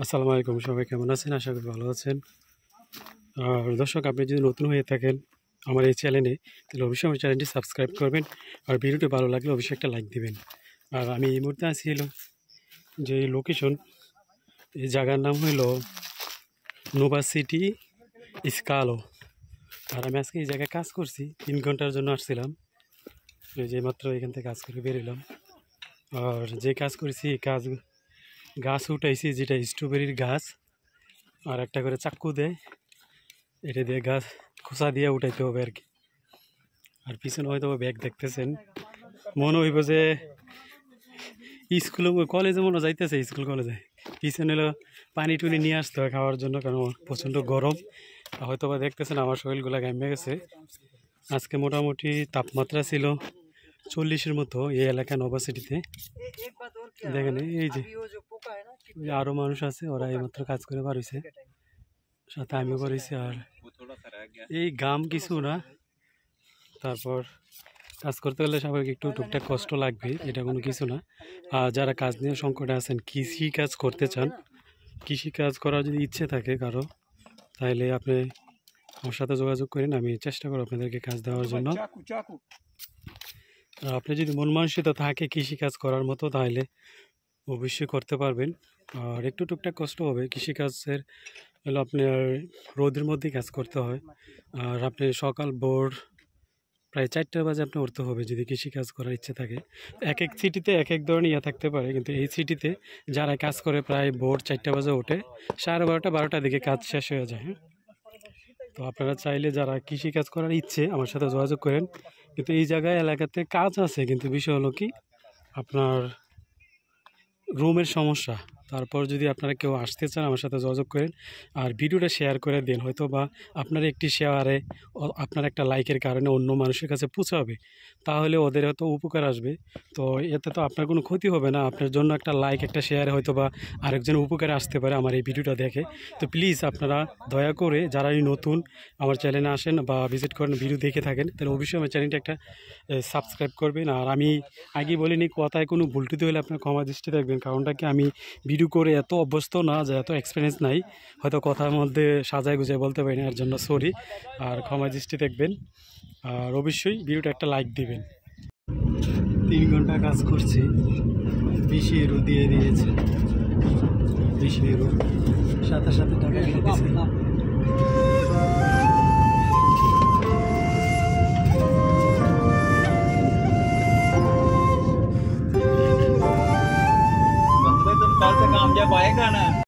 আসসালামু আলাইকুম, সবাই কেমন আছেন? আশা করি ভালো আছেন। আর দর্শক, আপনি যদি নতুন হয়ে থাকেন আমার এই চ্যানেলে, তাহলে অবশ্যই আমার চ্যানেলটি সাবস্ক্রাইব করবেন। আর ভিডিওটি ভালো লাগলে অবশ্যই একটা লাইক দিবেন। আর আমি এই মুহূর্তে আছি যে লোকেশন, এই জায়গার নাম হইল নোভা সিটি স্কালো। আর আমি আজকে এই জায়গায় কাজ করছি, 3 ঘন্টার জন্য আসছিলাম। এই যে মাত্র এখান থেকে কাজ করে বেরোলাম। আর যে কাজ করেছি গাছ উঠাইছি, যেটা স্ট্রবেরির গাছ। আর একটা করে চাক্কু দেয়, এটা দিয়ে গাছ খোসা দিয়ে উঠাইতে হবে আর কি। আর পিছনে হয়তো ব্যাগ দেখতেছেন, মনে হইব যে স্কুলে কলেজে মনে যাইতেছে, স্কুল কলেজে। পিছনে হলো পানি টুনি নিয়ে আসতে হয় খাওয়ার জন্য, কারণ প্রচণ্ড গরম। হয়তো বা দেখতেছেন আমার শরীরগুলো ঘামে গেছে। আজকে মোটামুটি তাপমাত্রা ছিল 40-এর মতো এই এলাকা নোভা সিটিতে। দেখেন এই যে আরও মানুষ আছে, ওরা এইমাত্র কাজ করে পারিছে, সাথে আমিও করেছি। আর এই গাম কিছু না, তারপর কাজ করতে গেলে সবাইকে একটু টুকটাক কষ্ট লাগবে, এটা কোনো কিছু না। আর যারা কাজ নিয়ে সংকটে আছেন, কৃষি কাজ করতে চান, কৃষি কাজ করার যদি ইচ্ছে থাকে কারো, তাহলে আপনি আমার সাথে যোগাযোগ করেন, আমি চেষ্টা করব আপনাদেরকে কাজ দেওয়ার জন্য। আর আপনি যদি মন মানসিকতা থাকে কৃষিকাজ করার মতো, তাহলে অবশ্যই করতে পারবেন। আর একটু টুকটাক কষ্ট হবে, কৃষিকাজের হলো আপনার রোদের মধ্যেই কাজ করতে হয়। আর আপনি সকাল ভোর প্রায় 4টা বাজে আপনি উঠতে হবে যদি কৃষিকাজ করার ইচ্ছে থাকে। এক এক সিটিতে এক এক ধরনের ইয়ে থাকতে পারে, কিন্তু এই সিটিতে যারা কাজ করে প্রায় ভোর 4টা বাজে ওঠে, 12:30-12টার দিকে কাজ শেষ হয়ে যায়। তো আপনারা চাইলে যারা কৃষিকাজ করার ইচ্ছে আমার সাথে যোগাযোগ করেন। কিন্তু এই জায়গায় এলাকাতে কাজ আছে, কিন্তু বিষয় হলো কি আপনার রুমের সমস্যা। তারপর যদি আপনারা কেউ আসতে চান আমার সাথে যোগাযোগ করেন। আর ভিডিওটা শেয়ার করে দিন, হয়তো বা আপনার একটি শেয়ারে, আপনার একটা লাইকের কারণে অন্য মানুষের কাছে পৌঁছাবে, তাহলে ওদের হয়তো উপকার আসবে। তো এতে তো আপনার কোনো ক্ষতি হবে না, আপনার জন্য একটা লাইক, একটা শেয়ারে হয়তো বা আরেকজনের উপকারে আসতে পারে আমার এই ভিডিওটা দেখে। তো প্লিজ আপনারা দয়া করে যারাই নতুন আমার চ্যানেলে আসেন বা ভিজিট করেন, ভিডিও দেখে থাকেন, তাহলে অবশ্যই আমার চ্যানেলটা একটা সাবস্ক্রাইব করবেন। আর আমি আগে বলিনি, কথায় কোনো ভুলটুতি হলে আপনার ক্ষমা দৃষ্টি দেখবেন, কারণটা কি আমি ভিডিও করে এত অভ্যস্ত না, যে এত এক্সপিরিয়েন্স নাই, হয়তো কথার মধ্যে সাজায় গুজায় বলতে পারি না, এর জন্য সরি। আর ক্ষমা দৃষ্টি দেখবেন। আর অবশ্যই ভিডিওটা একটা লাইক দিবেন। 3 ঘন্টা কাজ করছি, 20 ইউরো দিয়ে দিয়েছে, 20 ইউরো, সাথে সাথে টাকা দিয়েছে। कल से काम जब आएगा ना